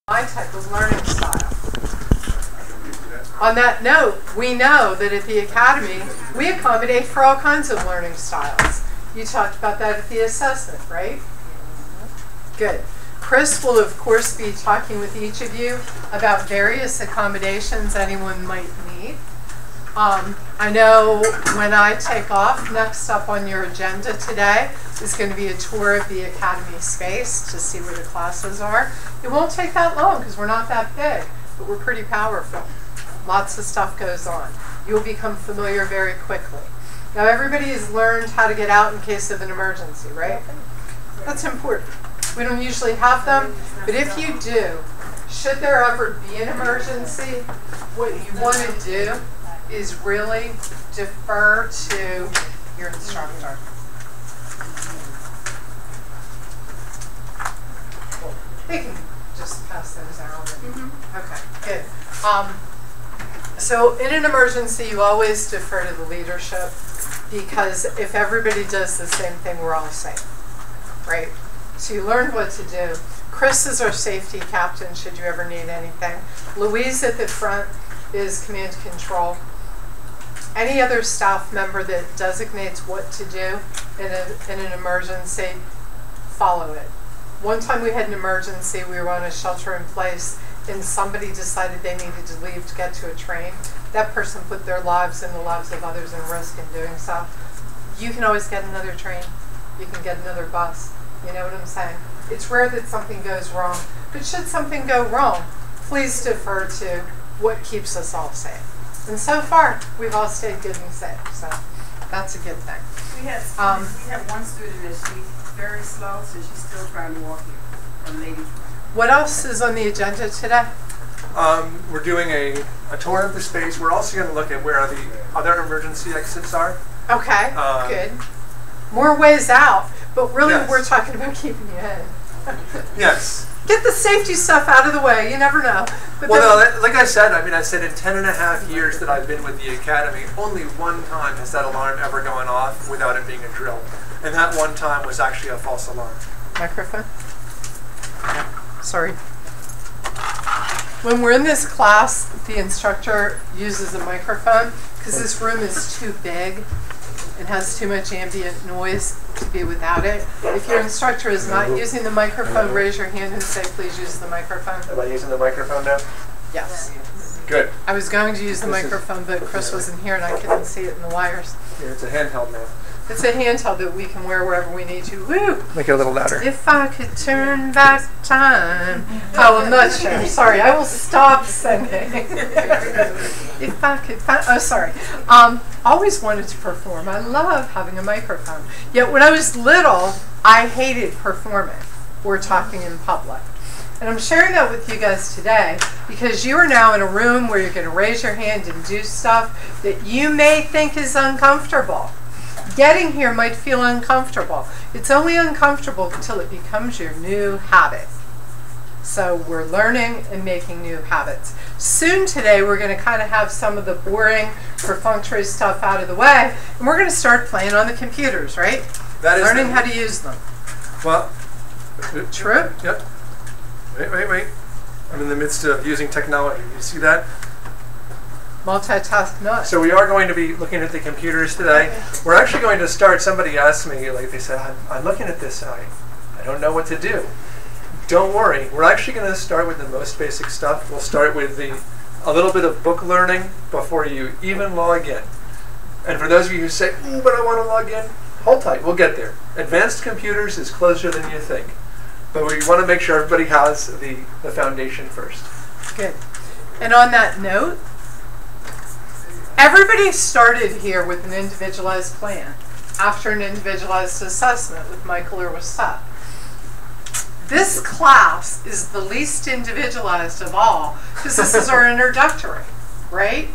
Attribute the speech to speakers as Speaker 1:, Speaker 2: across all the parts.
Speaker 1: my type of learning style. On that note, we know that at the Academy, we accommodate for all kinds of learning styles. You talked about that at the assessment, right? Good. Chris will, of course, be talking with each of you about various accommodations anyone might need. I know when I take off, next up on your agenda today is going to be a tour of the Academy space to see where the classes are. It won't take that long because we're not that big, but we're pretty powerful. Lots of stuff goes on. You'll become familiar very quickly. Now everybody has learned how to get out in case of an emergency, right? That's important. We don't usually have them, but if you do, should there ever be an emergency, what you want to do is really defer to your instructor. They can just pass those out. Okay, good. So in an emergency, you always defer to the leadership because if everybody does the same thing, we're all safe, right? So you learned what to do. Chris is our safety captain should you ever need anything. Louise at the front is command control. Any other staff member that designates what to do in an emergency, follow it. One time we had an emergency, we were on a shelter in place, and somebody decided they needed to leave to get to a train. That person put their lives and the lives of others in risk in doing so. You can always get another train. You can get another bus. You know what I'm saying? It's rare that something goes wrong, but should something go wrong, please defer to what keeps us all safe. And so far, we've all stayed good and safe, so that's a good thing.
Speaker 2: We have one student that she's very slow, so she's still trying to walk here. A lady.
Speaker 1: What else is on the agenda today?
Speaker 3: We're doing a tour of the space. We're also going to look at where the other emergency exits are.
Speaker 1: Okay, good. More ways out, but really
Speaker 3: yes.
Speaker 1: We're talking about keeping you in.
Speaker 3: Yes.
Speaker 1: Get the safety stuff out of the way. You never know. But
Speaker 3: well, no, like I said, I said in 10.5 years that I've been with the Academy, only one time has that alarm ever gone off without it being a drill. And that one time was actually a false alarm.
Speaker 1: Microphone? Sorry. When we're in this class, the instructor uses a microphone because this room is too big and has too much ambient noise to be without it. If your instructor is not using the microphone, raise your hand and say, please use the microphone.
Speaker 3: Am I using the microphone now?
Speaker 1: Yes.
Speaker 3: Good.
Speaker 1: I was going to use the microphone, but Chris wasn't here and I couldn't see it in the wires.
Speaker 3: Yeah, it's a handheld now.
Speaker 1: It's a handheld that we can wear wherever we need to. Woo!
Speaker 3: Make it a little louder.
Speaker 1: If I could turn back time. Oh, I'm not sure. Sorry, I will stop singing. If I could find, oh, sorry. Always wanted to perform. I love having a microphone. Yet when I was little, I hated performing or talking in public. And I'm sharing that with you guys today because you are now in a room where you're going to raise your hand and do stuff that you may think is uncomfortable. Getting here might feel uncomfortable. It's only uncomfortable until it becomes your new habit. So we're learning and making new habits. Soon today, we're going to kind of have some of the boring, perfunctory stuff out of the way, and we're going to start playing on the computers, right?
Speaker 3: That is
Speaker 1: learning how to use them.
Speaker 3: Well,
Speaker 1: true?
Speaker 3: Yep. Wait. I'm in the midst of using technology. You see that?
Speaker 1: Multitask not.
Speaker 3: So we are going to be looking at the computers today. We're actually going to start, somebody asked me, like they said, I'm looking at this and I don't know what to do. Don't worry, we're actually going to start with the most basic stuff. We'll start with a little bit of book learning before you even log in. And for those of you who say, but I want to log in, hold tight, we'll get there. Advanced computers is closer than you think. But we want to make sure everybody has the foundation first.
Speaker 1: Good. And on that note, everybody started here with an individualized plan after an individualized assessment with Michael or with Seth. This class is the least individualized of all because this is our introductory, right?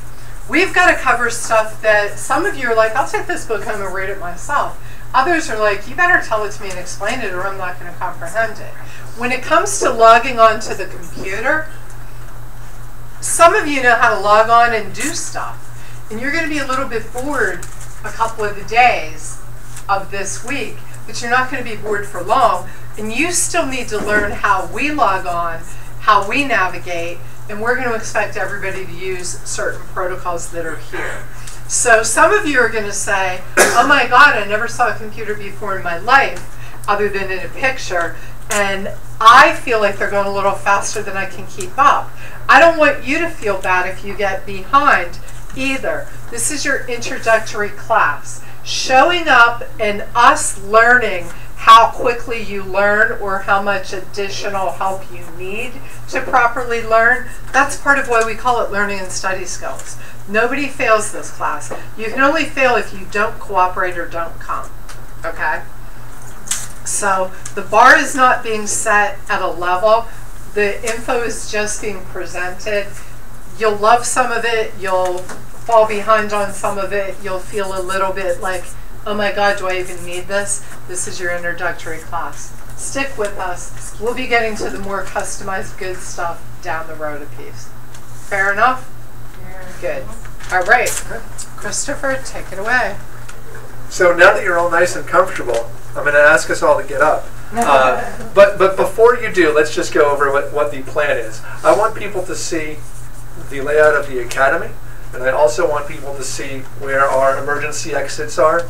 Speaker 1: We've got to cover stuff that some of you are like, I'll take this book home and read it myself. Others are like, you better tell it to me and explain it or I'm not going to comprehend it. When it comes to logging onto the computer, some of you know how to log on and do stuff. And you're going to be a little bit bored a couple of the days of this week, but you're not going to be bored for long. And you still need to learn how we log on how we navigate, and we're going to expect everybody to use certain protocols that are here. So some of you are going to say, oh my God, I never saw a computer before in my life other than in a picture, and I feel like they're going a little faster than I can keep up. I don't want you to feel bad if you get behind either. This is your introductory class. Showing up and us learning how quickly you learn or how much additional help you need to properly learn, that's part of why we call it learning and study skills. Nobody fails this class. You can only fail if you don't cooperate or don't come, okay? So the bar is not being set at a level. The info is just being presented. You'll love some of it. You'll fall behind on some of it. You'll feel a little bit like, oh my God, do I even need this? This is your introductory class. Stick with us. We'll be getting to the more customized good stuff down the road a piece. Fair enough? Good. All right. Christopher, take it away.
Speaker 3: So now that you're all nice and comfortable, I'm going to ask us all to get up. But before you do, let's just go over what the plan is. I want people to see the layout of the academy, and I also want people to see where our emergency exits are.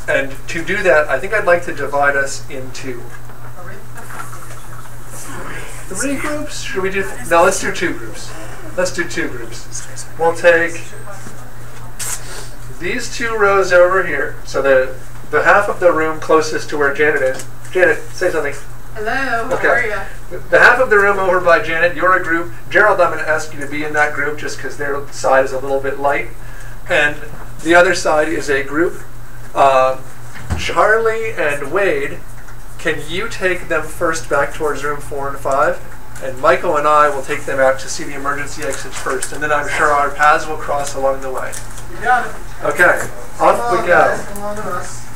Speaker 3: And to do that, I think I'd like to divide us into 3 groups. Should we do? No, let's do 2 groups. Let's do 2 groups. We'll take these 2 rows over here, so the half of the room closest to where Janet is. Janet, say something.
Speaker 1: Hello,
Speaker 3: Okay.
Speaker 1: how are you?
Speaker 3: The half of the room over by Janet, you're a group. Gerald, I'm going to ask you to be in that group just because their side is a little bit light. And the other side is a group. Charlie and Wade, can you take them first back towards room 4 and 5? And Michael and I will take them out to see the emergency exits first. And then I'm sure our paths will cross along the way.
Speaker 4: You got it.
Speaker 3: Okay, off we go.
Speaker 4: Come on to us.